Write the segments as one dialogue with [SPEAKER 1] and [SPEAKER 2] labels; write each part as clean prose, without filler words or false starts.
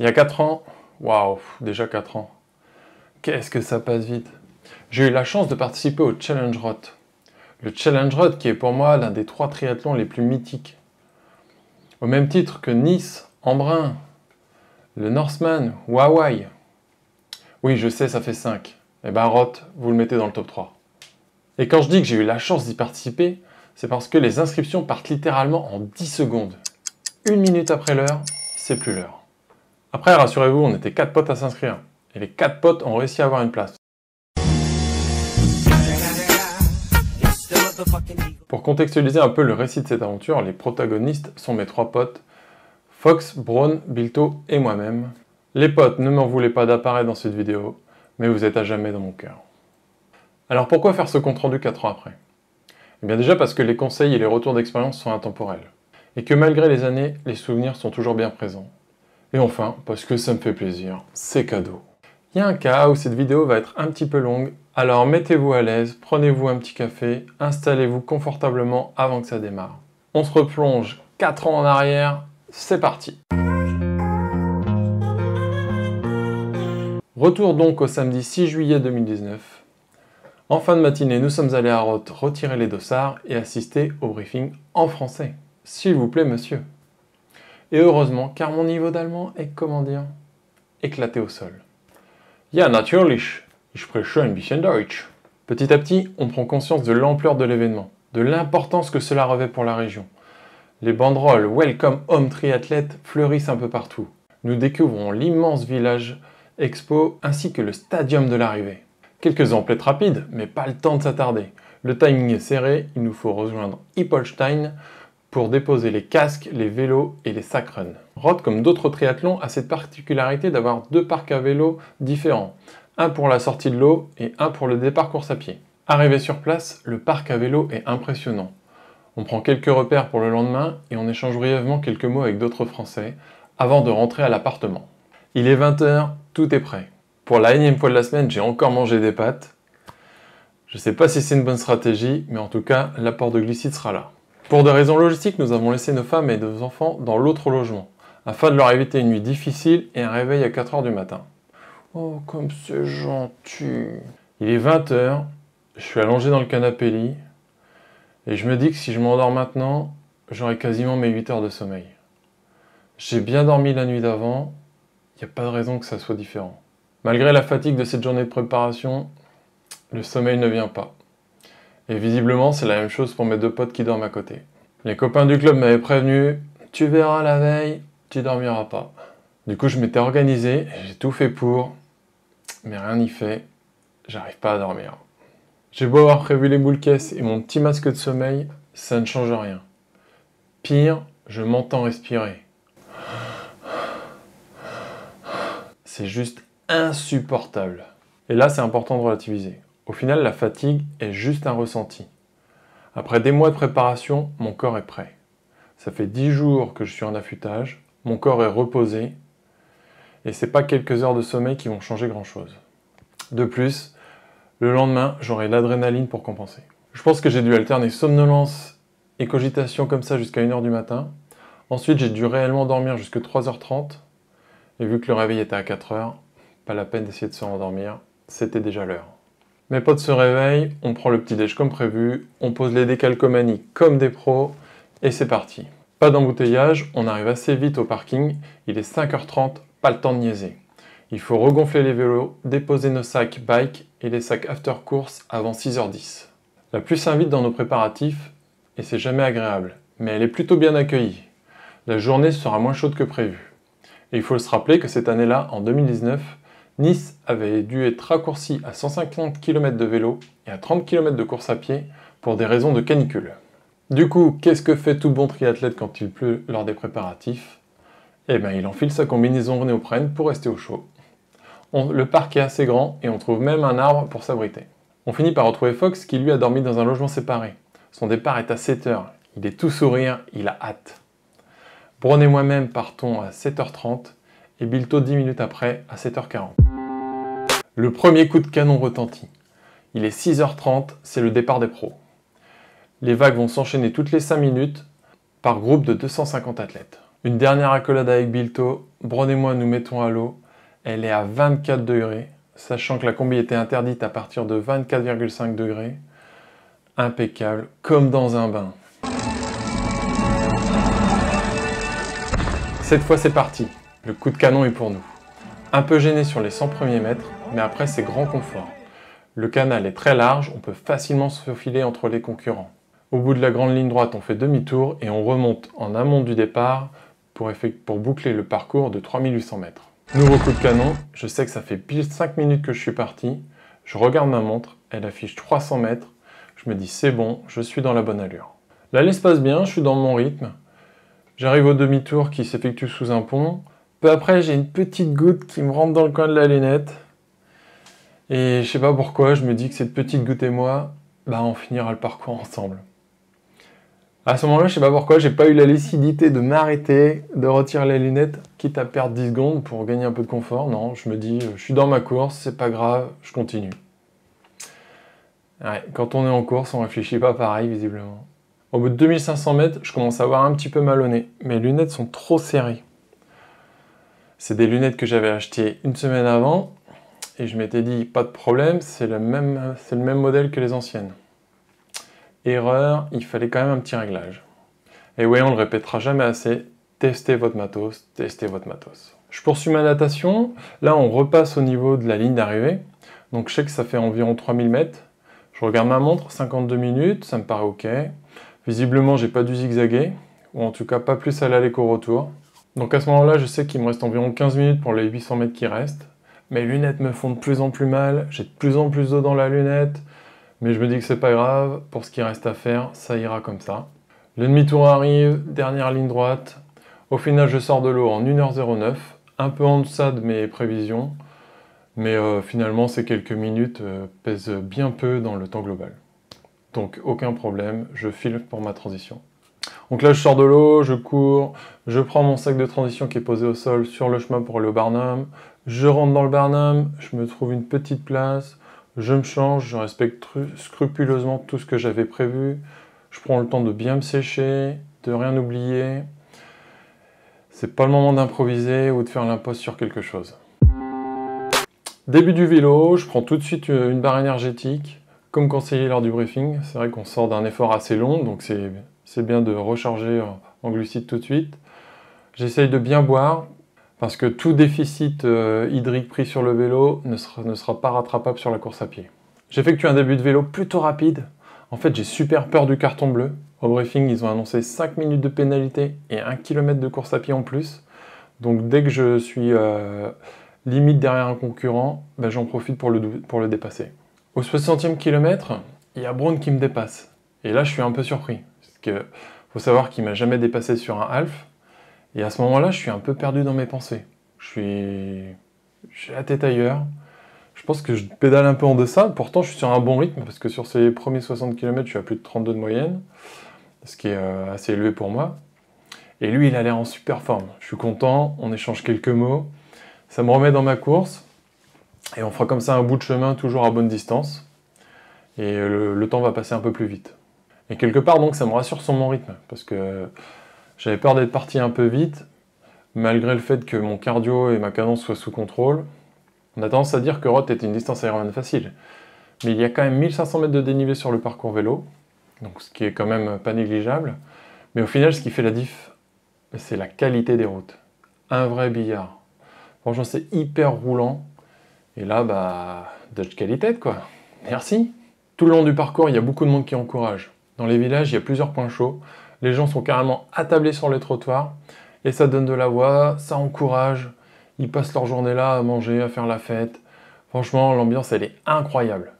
[SPEAKER 1] Il y a 4 ans, waouh, déjà 4 ans, qu'est-ce que ça passe vite. J'ai eu la chance de participer au Challenge Roth. Le Challenge Roth qui est pour moi l'un des 3 triathlons les plus mythiques. Au même titre que Nice, Embrun, le Norseman ou Hawaï. Oui, je sais, ça fait 5. Et ben Roth, vous le mettez dans le top 3. Et quand je dis que j'ai eu la chance d'y participer, c'est parce que les inscriptions partent littéralement en 10 secondes. 1 minute après l'heure, c'est plus l'heure. Après, rassurez-vous, on était 4 potes à s'inscrire. Et les 4 potes ont réussi à avoir une place. Pour contextualiser un peu le récit de cette aventure, les protagonistes sont mes 3 potes, Fox, Braun, Bilto et moi-même. Les potes, ne m'en voulez pas d'apparaître dans cette vidéo, mais vous êtes à jamais dans mon cœur. Alors pourquoi faire ce compte rendu 4 ans après? Eh bien déjà parce que les conseils et les retours d'expérience sont intemporels. Et que malgré les années, les souvenirs sont toujours bien présents. Et enfin, parce que ça me fait plaisir, c'est cadeau. Il y a un cas où cette vidéo va être un petit peu longue, alors mettez-vous à l'aise, prenez-vous un petit café, installez-vous confortablement avant que ça démarre. On se replonge 4 ans en arrière, c'est parti. Retour donc au samedi 6 juillet 2019. En fin de matinée, nous sommes allés à Roth retirer les dossards et assister au briefing en français. S'il vous plaît, monsieur. Et heureusement, car mon niveau d'allemand est, comment dire, éclaté au sol. Ja, natürlich. Ich spreche ein bisschen Deutsch. Petit à petit, on prend conscience de l'ampleur de l'événement, de l'importance que cela revêt pour la région. Les banderoles Welcome Home Triathlète fleurissent un peu partout. Nous découvrons l'immense village expo ainsi que le stadium de l'arrivée. Quelques emplettes rapides, mais pas le temps de s'attarder. Le timing est serré, il nous faut rejoindre Hippolstein pour déposer les casques, les vélos et les sacs run. Roth, comme d'autres triathlons, a cette particularité d'avoir 2 parcs à vélos différents. Un pour la sortie de l'eau et un pour le départ course à pied. Arrivé sur place, le parc à vélo est impressionnant. On prend quelques repères pour le lendemain et on échange brièvement quelques mots avec d'autres Français avant de rentrer à l'appartement. Il est 20 h, tout est prêt. Pour la énième fois de la semaine, j'ai encore mangé des pâtes. Je ne sais pas si c'est une bonne stratégie, mais en tout cas, l'apport de glucides sera là. Pour des raisons logistiques, nous avons laissé nos femmes et nos enfants dans l'autre logement, afin de leur éviter une nuit difficile et un réveil à 4 h du matin. Oh, comme c'est gentil. Il est 20 h, je suis allongé dans le canapé lit, et je me dis que si je m'endors maintenant, j'aurai quasiment mes 8 heures de sommeil. J'ai bien dormi la nuit d'avant, il n'y a pas de raison que ça soit différent. Malgré la fatigue de cette journée de préparation, le sommeil ne vient pas. Et visiblement, c'est la même chose pour mes 2 potes qui dorment à côté. Les copains du club m'avaient prévenu, tu verras la veille, tu dormiras pas. Du coup, je m'étais organisé, j'ai tout fait pour, mais rien n'y fait, j'arrive pas à dormir. J'ai beau avoir prévu les boules caisses et mon petit masque de sommeil, ça ne change rien. Pire, je m'entends respirer. C'est juste insupportable. Et là, c'est important de relativiser. Au final, la fatigue est juste un ressenti. Après des mois de préparation, mon corps est prêt. Ça fait 10 jours que je suis en affûtage, mon corps est reposé, et c'est pas quelques heures de sommeil qui vont changer grand-chose. De plus, le lendemain, j'aurai l'adrénaline pour compenser. Je pense que j'ai dû alterner somnolence et cogitation comme ça jusqu'à 1 h du matin. Ensuite, j'ai dû réellement dormir jusqu'à 3 h 30, et vu que le réveil était à 4 h, pas la peine d'essayer de se rendormir, c'était déjà l'heure. Mes potes se réveillent, on prend le petit déj comme prévu, on pose les décalcomanies comme des pros, et c'est parti. Pas d'embouteillage, on arrive assez vite au parking, il est 5 h 30, pas le temps de niaiser. Il faut regonfler les vélos, déposer nos sacs bike et les sacs after course avant 6 h 10. La pluie s'invite dans nos préparatifs, et c'est jamais agréable, mais elle est plutôt bien accueillie. La journée sera moins chaude que prévu. Et il faut se rappeler que cette année-là, en 2019, Nice avait dû être raccourci à 150 km de vélo et à 30 km de course à pied pour des raisons de canicule. Du coup, qu'est-ce que fait tout bon triathlète quand il pleut lors des préparatifs? Eh bien, il enfile sa combinaison néoprène pour rester au chaud. Le parc est assez grand et on trouve même un arbre pour s'abriter. On finit par retrouver Fox qui lui a dormi dans un logement séparé. Son départ est à 7 h, il est tout sourire, il a hâte. Braun et moi-même partons à 7 h 30 et Bilto 10 minutes après à 7 h 40. Le premier coup de canon retentit. Il est 6 h 30, c'est le départ des pros. Les vagues vont s'enchaîner toutes les 5 minutes par groupe de 250 athlètes. Une dernière accolade avec Bilto. Bron et moi nous mettons à l'eau. Elle est à 24 degrés, sachant que la combi était interdite à partir de 24,5 degrés. Impeccable, comme dans un bain. Cette fois c'est parti, le coup de canon est pour nous. Un peu gêné sur les 100 premiers mètres, mais après c'est grand confort. Le canal est très large, on peut facilement se faufiler entre les concurrents. Au bout de la grande ligne droite, on fait demi-tour et on remonte en amont du départ pour boucler le parcours de 3800 mètres. Nouveau coup de canon, je sais que ça fait pile 5 minutes que je suis parti. Je regarde ma montre, elle affiche 300 mètres. Je me dis c'est bon, je suis dans la bonne allure. L'allée se passe bien, je suis dans mon rythme. J'arrive au demi-tour qui s'effectue sous un pont. Peu après, j'ai une petite goutte qui me rentre dans le coin de la lunette. Et je sais pas pourquoi, je me dis que cette petite goutte et moi, on finira le parcours ensemble. À ce moment-là, je sais pas pourquoi, j'ai pas eu la lucidité de m'arrêter, de retirer les lunettes, quitte à perdre 10 secondes pour gagner un peu de confort. Non, je me dis, je suis dans ma course, c'est pas grave, je continue. Ouais, quand on est en course, on réfléchit pas pareil, visiblement. Au bout de 2500 mètres, je commence à avoir un petit peu mal au nez. Mes lunettes sont trop serrées. C'est des lunettes que j'avais achetées une semaine avant, et je m'étais dit, pas de problème, c'est le même modèle que les anciennes. Erreur, il fallait quand même un petit réglage. Et oui, on le répétera jamais assez, testez votre matos, testez votre matos. Je poursuis ma natation, là on repasse au niveau de la ligne d'arrivée, donc je sais que ça fait environ 3000 mètres. Je regarde ma montre, 52 minutes, ça me paraît ok. Visiblement, j'ai pas dû zigzaguer, ou en tout cas pas plus à l'aller qu'au retour. Donc à ce moment-là, je sais qu'il me reste environ 15 minutes pour les 800 mètres qui restent. Mes lunettes me font de plus en plus mal, j'ai de plus en plus d'eau dans la lunette, mais je me dis que c'est pas grave, pour ce qui reste à faire, ça ira comme ça. Le demi-tour arrive, dernière ligne droite. Au final, je sors de l'eau en 1h09, un peu en deçà de mes prévisions, mais finalement, ces quelques minutes pèsent bien peu dans le temps global. Donc, aucun problème, je file pour ma transition. Donc là, je sors de l'eau, je cours, je prends mon sac de transition qui est posé au sol sur le chemin pour aller au Barnum. Je rentre dans le Barnum, je me trouve une petite place, je me change, je respecte scrupuleusement tout ce que j'avais prévu. Je prends le temps de bien me sécher, de rien oublier. C'est pas le moment d'improviser ou de faire l'impasse sur quelque chose. Début du vélo, je prends tout de suite une barre énergétique, comme conseillé lors du briefing. C'est vrai qu'on sort d'un effort assez long, donc c'est bien de recharger en glucides tout de suite. J'essaye de bien boire, parce que tout déficit hydrique pris sur le vélo ne sera pas rattrapable sur la course à pied. J'effectue un début de vélo plutôt rapide. En fait, j'ai super peur du carton bleu. Au briefing, ils ont annoncé 5 minutes de pénalité et 1 km de course à pied en plus. Donc dès que je suis limite derrière un concurrent, j'en profite pour le dépasser. Au 60e kilomètre, il y a Bron qui me dépasse. Et là, je suis un peu surpris. Parce que faut savoir qu'il m'a jamais dépassé sur un half. Et à ce moment-là, je suis un peu perdu dans mes pensées. J'ai la tête ailleurs. Je pense que je pédale un peu en deçà. Pourtant, je suis sur un bon rythme parce que sur ces premiers 60 km, je suis à plus de 32 de moyenne. Ce qui est assez élevé pour moi. Et lui, il a l'air en super forme. Je suis content, on échange quelques mots. Ça me remet dans ma course. Et on fera comme ça un bout de chemin, toujours à bonne distance. Et le temps va passer un peu plus vite. Et quelque part, donc, ça me rassure sur mon rythme. Parce que j'avais peur d'être parti un peu vite, malgré le fait que mon cardio et ma cadence soient sous contrôle. On a tendance à dire que Roth était une distance aérienne facile. Mais il y a quand même 1500 mètres de dénivelé sur le parcours vélo. Donc ce qui est quand même pas négligeable. Mais au final, ce qui fait la diff, c'est la qualité des routes. Un vrai billard. Franchement, c'est hyper roulant. Et là, Dutch qualité, quoi. Merci. Tout le long du parcours, il y a beaucoup de monde qui encourage. Dans les villages, il y a plusieurs points chauds. Les gens sont carrément attablés sur les trottoirs. Et ça donne de la voix, ça encourage. Ils passent leur journée là à manger, à faire la fête. Franchement, l'ambiance, elle est incroyable.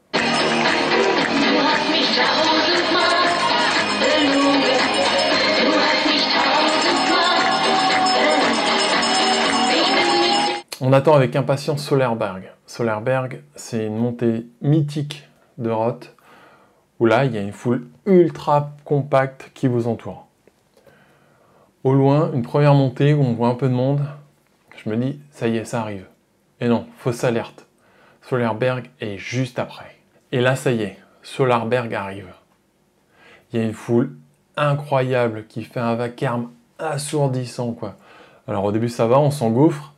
[SPEAKER 1] On attend avec impatience Solerberg. Solerberg, c'est une montée mythique de Roth, où là, il y a une foule ultra compacte qui vous entoure. Au loin, une première montée où on voit un peu de monde. Je me dis, ça y est, ça arrive. Et non, fausse alerte. Solerberg est juste après. Et là, ça y est, Solerberg arrive. Il y a une foule incroyable qui fait un vacarme assourdissant, quoi. Alors au début ça va, on s'engouffre,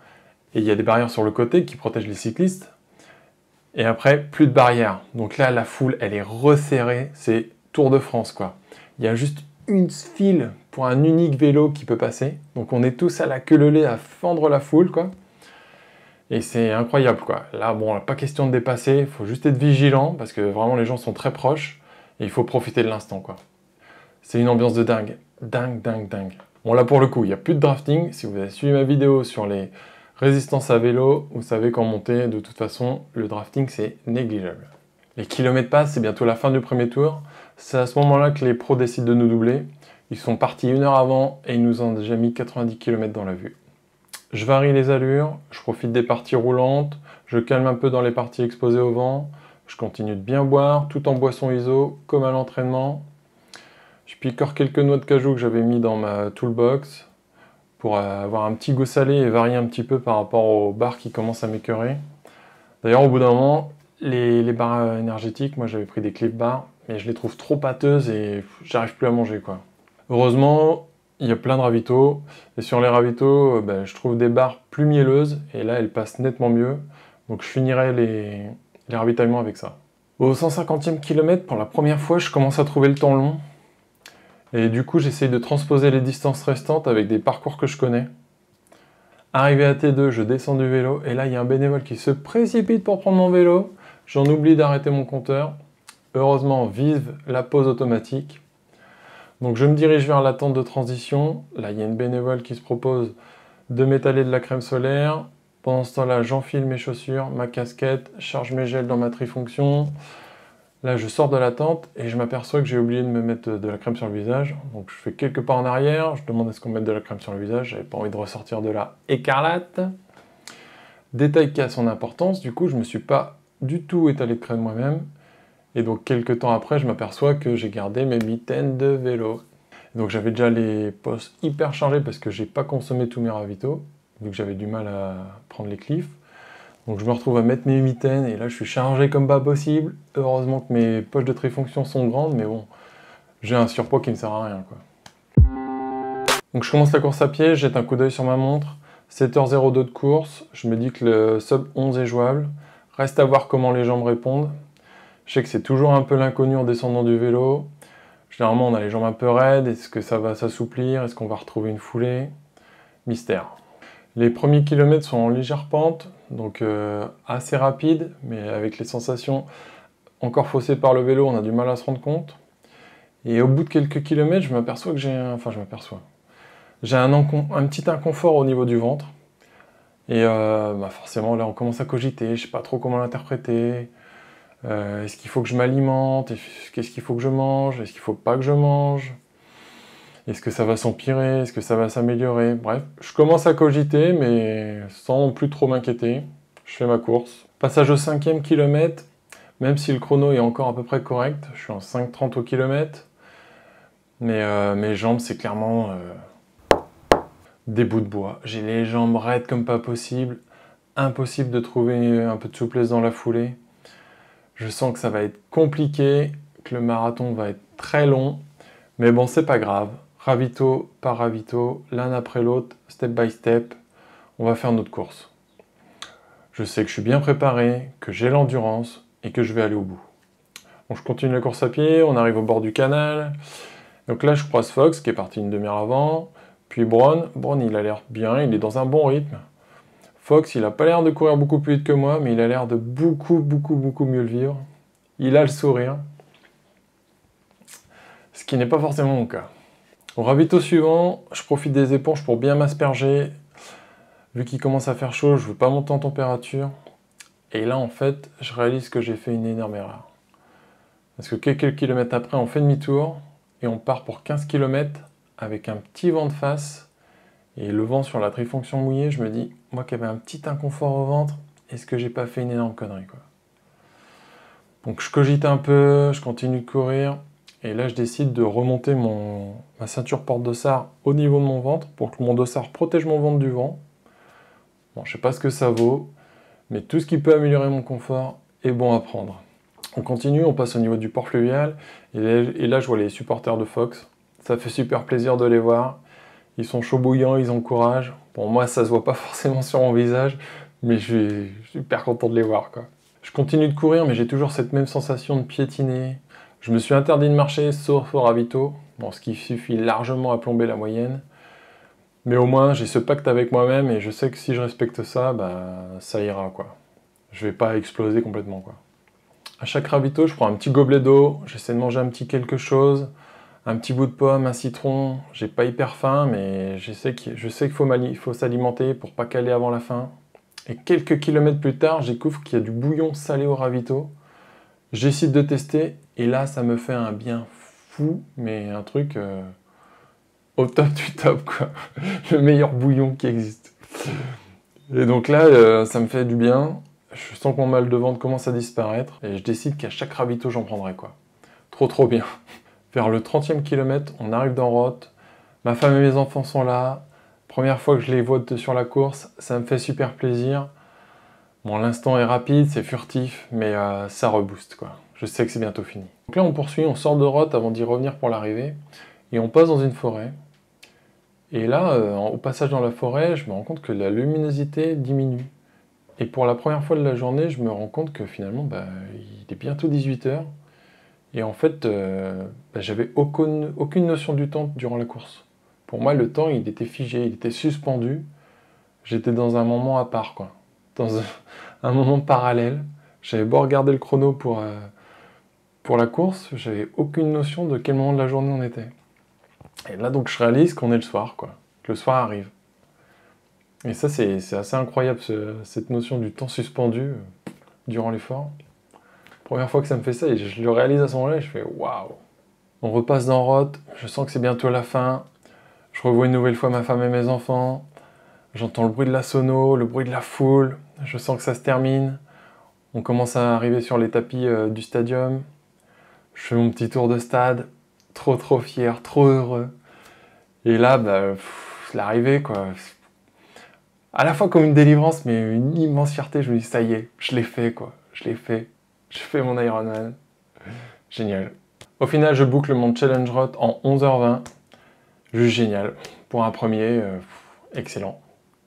[SPEAKER 1] et il y a des barrières sur le côté qui protègent les cyclistes. Et après, plus de barrières. Donc là, la foule, elle est resserrée, c'est Tour de France, quoi. Il y a juste une file pour un unique vélo qui peut passer. Donc on est tous à la queue leu leu à fendre la foule, quoi. Et c'est incroyable, quoi. Là, bon, pas question de dépasser, il faut juste être vigilant, parce que vraiment les gens sont très proches, et il faut profiter de l'instant, quoi. C'est une ambiance de dingue. Dingue, dingue, dingue. Bon, là, pour le coup, il n'y a plus de drafting. Si vous avez suivi ma vidéo sur les résistances à vélo, vous savez qu'en montée, de toute façon, le drafting, c'est négligeable. Les kilomètres passent, c'est bientôt la fin du premier tour. C'est à ce moment-là que les pros décident de nous doubler. Ils sont partis 1 heure avant et ils nous ont déjà mis 90 km dans la vue. Je varie les allures, je profite des parties roulantes, je calme un peu dans les parties exposées au vent, je continue de bien boire, tout en boisson ISO, comme à l'entraînement. Je picore quelques noix de cajou que j'avais mis dans ma toolbox pour avoir un petit goût salé et varier un petit peu par rapport aux barres qui commencent à m'écœurer. D'ailleurs, au bout d'un moment, les barres énergétiques, moi j'avais pris des Clif Bar, mais je les trouve trop pâteuses et j'arrive plus à manger, quoi. Heureusement, il y a plein de ravitaux, et sur les ravitaux, je trouve des barres plus mielleuses, et là elles passent nettement mieux, donc je finirai les ravitaillements avec ça. Au 150e kilomètre, pour la première fois, je commence à trouver le temps long, et du coup j'essaye de transposer les distances restantes avec des parcours que je connais. Arrivé à T2, je descends du vélo, et là il y a un bénévole qui se précipite pour prendre mon vélo, j'en oublie d'arrêter mon compteur. Heureusement, vive la pause automatique. Donc je me dirige vers la tente de transition. Là, il y a une bénévole qui se propose de m'étaler de la crème solaire. Pendant ce temps-là, j'enfile mes chaussures, ma casquette, charge mes gels dans ma trifonction. Là, je sors de la tente et je m'aperçois que j'ai oublié de me mettre de la crème sur le visage. Donc je fais quelques pas en arrière, je demande à ce qu'on mette de la crème sur le visage. J'avais pas envie de ressortir de là écarlate. Détail qui a son importance, du coup, je me suis pas du tout étalé de crème moi-même. Et donc quelques temps après, je m'aperçois que j'ai gardé mes mitaines de vélo. Donc j'avais déjà les poches hyper chargées parce que j'ai pas consommé tous mes ravitaux, vu que j'avais du mal à prendre les cliffs. Donc je me retrouve à mettre mes mitaines et là je suis chargé comme pas possible. Heureusement que mes poches de trifonction sont grandes, mais bon, j'ai un surpoids qui ne sert à rien, quoi. Donc je commence la course à pied, je jette un coup d'œil sur ma montre. 7h02 de course, je me dis que le sub 11 est jouable. Reste à voir comment les jambes répondent. Je sais que c'est toujours un peu l'inconnu en descendant du vélo. Généralement, on a les jambes un peu raides. Est-ce que ça va s'assouplir? Est-ce qu'on va retrouver une foulée? Mystère. Les premiers kilomètres sont en légère pente, donc assez rapide, mais avec les sensations encore faussées par le vélo, on a du mal à se rendre compte. Et au bout de quelques kilomètres, je m'aperçois que j'ai un petit inconfort au niveau du ventre. Et forcément, là, on commence à cogiter. Je sais pas trop comment l'interpréter. Est-ce qu'il faut que je m'alimente? Qu'est-ce qu'il faut que je mange? Est-ce qu'il faut pas que je mange? Est-ce que ça va s'empirer? Est-ce que ça va s'améliorer? Bref, je commence à cogiter, mais sans non plus trop m'inquiéter. Je fais ma course. Passage au 5e kilomètre, même si le chrono est encore à peu près correct, je suis en 5,30 au kilomètre, mais mes jambes, c'est clairement des bouts de bois. J'ai les jambes raides comme pas possible, impossible de trouver un peu de souplesse dans la foulée. Je sens que ça va être compliqué, que le marathon va être très long, mais bon, c'est pas grave. Ravito par ravito, l'un après l'autre, step by step, on va faire notre course. Je sais que je suis bien préparé, que j'ai l'endurance et que je vais aller au bout. Donc je continue la course à pied, on arrive au bord du canal. Donc là, je croise Fox qui est parti une demi-heure avant, puis Brown. Brown, il a l'air bien, il est dans un bon rythme. Fox, il a pas l'air de courir beaucoup plus vite que moi, mais il a l'air de beaucoup mieux le vivre. Il a le sourire. Ce qui n'est pas forcément mon cas. Au ravito suivant, je profite des éponges pour bien m'asperger. Vu qu'il commence à faire chaud, je ne veux pas monter en température. Et là, en fait, je réalise que j'ai fait une énorme erreur. Parce que quelques kilomètres après, on fait demi-tour et on part pour 15 km avec un petit vent de face. Et le vent sur la trifonction mouillée, je me dis, moi qui avais un petit inconfort au ventre, est-ce que j'ai pas fait une énorme connerie, quoi? Donc je cogite un peu, je continue de courir, et là je décide de remonter ma ceinture porte-dossard au niveau de mon ventre pour que mon dossard protège mon ventre du vent. Bon, je sais pas ce que ça vaut, mais tout ce qui peut améliorer mon confort est bon à prendre. On continue, on passe au niveau du port fluvial, et là je vois les supporters de Fox. Ça fait super plaisir de les voir. Ils sont chauds bouillants, ils encouragent. Bon, moi, ça se voit pas forcément sur mon visage, mais je suis hyper content de les voir, quoi. Je continue de courir, mais j'ai toujours cette même sensation de piétiner. Je me suis interdit de marcher, sauf au ravito, bon, ce qui suffit largement à plomber la moyenne. Mais au moins, j'ai ce pacte avec moi-même, et je sais que si je respecte ça, bah, ça ira, quoi. Je vais pas exploser complètement, quoi. À chaque ravito, je prends un petit gobelet d'eau, j'essaie de manger un petit quelque chose, un petit bout de pomme, un citron. J'ai pas hyper faim, mais je sais qu'il faut s'alimenter pour pas caler avant la fin. Et quelques kilomètres plus tard, je découvre qu'il y a du bouillon salé au ravito. J'essaie de tester, et là, ça me fait un bien fou, mais un truc au top du top, quoi. Le meilleur bouillon qui existe. Et donc là, ça me fait du bien. Je sens que mon mal de ventre commence à disparaître, et je décide qu'à chaque ravito, j'en prendrai, quoi. Trop bien. Vers le 30e kilomètre, on arrive dans Roth. Ma femme et mes enfants sont là. Première fois que je les vois sur la course, ça me fait super plaisir. Bon, l'instant est rapide, c'est furtif, mais ça rebooste, quoi. Je sais que c'est bientôt fini. Donc là, on poursuit, on sort de Roth avant d'y revenir pour l'arrivée, et on passe dans une forêt. Et là, au passage dans la forêt, je me rends compte que la luminosité diminue. Et pour la première fois de la journée, je me rends compte que finalement, bah, il est bientôt 18h. Et en fait, bah, j'avais aucune notion du temps durant la course. Pour moi, le temps, il était figé, il était suspendu. J'étais dans un moment à part, quoi. Dans un moment parallèle. J'avais beau regarder le chrono pour la course, j'avais aucune notion de quel moment de la journée on était. Et là, donc, je réalise qu'on est le soir, quoi. Que le soir arrive. Et ça, c'est assez incroyable, cette notion du temps suspendu durant l'effort. Première fois que ça me fait ça, et je le réalise à ce moment-là, et je fais waouh. On repasse dans Roth, je sens que c'est bientôt la fin. Je revois une nouvelle fois ma femme et mes enfants. J'entends le bruit de la sono, le bruit de la foule. Je sens que ça se termine. On commence à arriver sur les tapis du stadium. Je fais mon petit tour de stade. Trop fier, trop heureux. Et là, bah, l'arrivée, quoi. À la fois comme une délivrance, mais une immense fierté. Je me dis, ça y est, je l'ai fait, quoi. Je l'ai fait. Je fais mon Ironman. Génial. Au final, je boucle mon challenge Roth en 11h20. Juste génial. Pour un premier, excellent.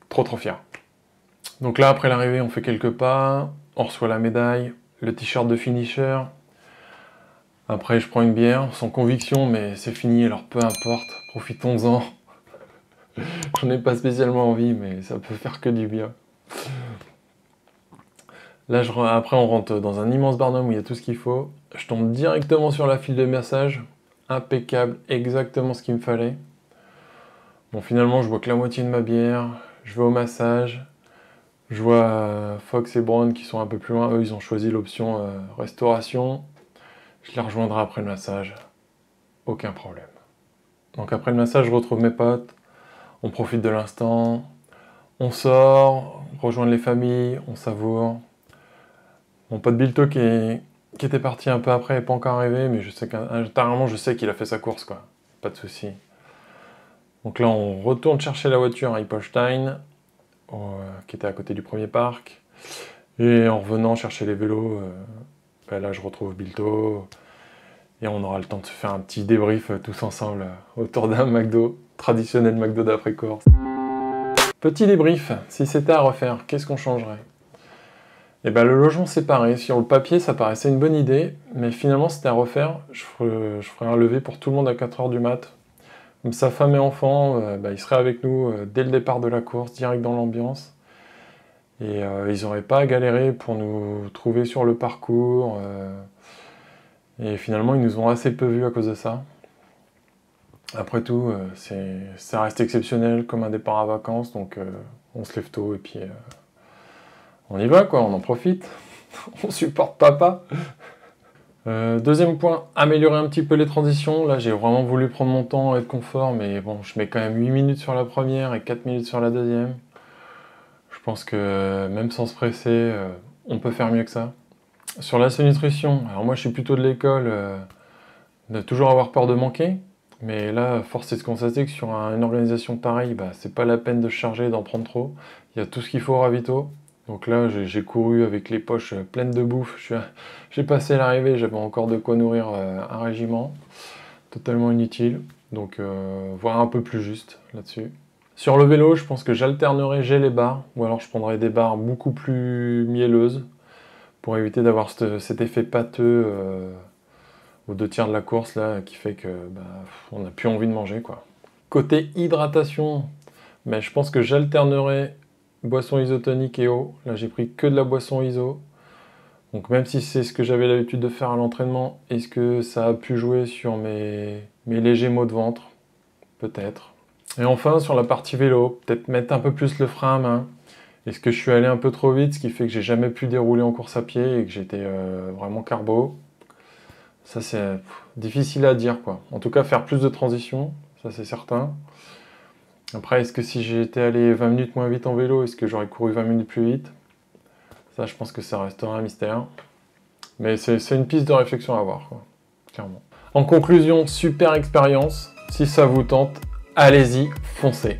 [SPEAKER 1] Trop fier. Donc là, après l'arrivée, on fait quelques pas. On reçoit la médaille, le t-shirt de finisher. Après, je prends une bière, sans conviction, mais c'est fini, alors peu importe. Profitons-en. J'en ai pas spécialement envie, mais ça peut faire que du bien. Là, après, on rentre dans un immense barnum où il y a tout ce qu'il faut. Je tombe directement sur la file de massage. Impeccable, exactement ce qu'il me fallait. Bon, finalement, je bois que la moitié de ma bière. Je vais au massage. Je vois Fox et Brown qui sont un peu plus loin. Eux, ils ont choisi l'option restauration. Je les rejoindrai après le massage. Aucun problème. Donc après le massage, je retrouve mes potes. On profite de l'instant. On sort, rejoindre les familles, on savoure. Mon pote Bilto qui était parti un peu après n'est pas encore arrivé, mais je sais qu'il a fait sa course, quoi. Pas de souci. Donc là, on retourne chercher la voiture à Hippolstein, qui était à côté du premier parc. Et en revenant chercher les vélos, là, je retrouve Bilto. Et on aura le temps de se faire un petit débrief tous ensemble autour d'un McDo, traditionnel McDo d'après-course. Petit débrief, si c'était à refaire, qu'est-ce qu'on changerait? Eh ben, le logement séparé, sur le papier ça paraissait une bonne idée, mais finalement c'était à refaire, je ferais un lever pour tout le monde à 4h du mat. Comme ça, femme et enfants, ils seraient avec nous dès le départ de la course, direct dans l'ambiance. Et ils n'auraient pas à galérer pour nous trouver sur le parcours. Et finalement, ils nous ont assez peu vus à cause de ça. Après tout, ça reste exceptionnel comme un départ à vacances, donc on se lève tôt et puis on y va, quoi, on en profite. On supporte papa. Deuxième point, améliorer un petit peu les transitions. Là, j'ai vraiment voulu prendre mon temps et être confort, mais bon, je mets quand même 8 minutes sur la première et 4 minutes sur la deuxième. Je pense que même sans se presser, on peut faire mieux que ça. Sur la nutrition, alors moi je suis plutôt de l'école de toujours avoir peur de manquer, mais là, force est de constater que sur une organisation pareille, c'est pas la peine de se charger, d'en prendre trop. Il y a tout ce qu'il faut au ravito. Donc là, j'ai couru avec les poches pleines de bouffe. J'ai passé l'arrivée, j'avais encore de quoi nourrir un régiment. Totalement inutile. Donc, voir un peu plus juste là-dessus. Sur le vélo, je pense que j'alternerai les barres, ou alors je prendrai des barres beaucoup plus mielleuses pour éviter d'avoir cet effet pâteux aux 2 tiers de la course là, qui fait que on n'a plus envie de manger, quoi. Côté hydratation, mais je pense que j'alternerai boisson isotonique et eau. Là, j'ai pris que de la boisson iso. Donc même si c'est ce que j'avais l'habitude de faire à l'entraînement, est-ce que ça a pu jouer sur mes légers maux de ventre? Peut-être. Et enfin, sur la partie vélo, peut-être mettre un peu plus le frein à main. Est-ce que je suis allé un peu trop vite, ce qui fait que j'ai jamais pu dérouler en course à pied et que j'étais vraiment carbo? Ça, c'est difficile à dire, quoi. En tout cas, faire plus de transition, ça c'est certain. Après, est-ce que si j'étais allé 20 minutes moins vite en vélo, est-ce que j'aurais couru 20 minutes plus vite? Ça, je pense que ça restera un mystère. Mais c'est une piste de réflexion à avoir, quoi, clairement. En conclusion, super expérience. Si ça vous tente, allez-y, foncez.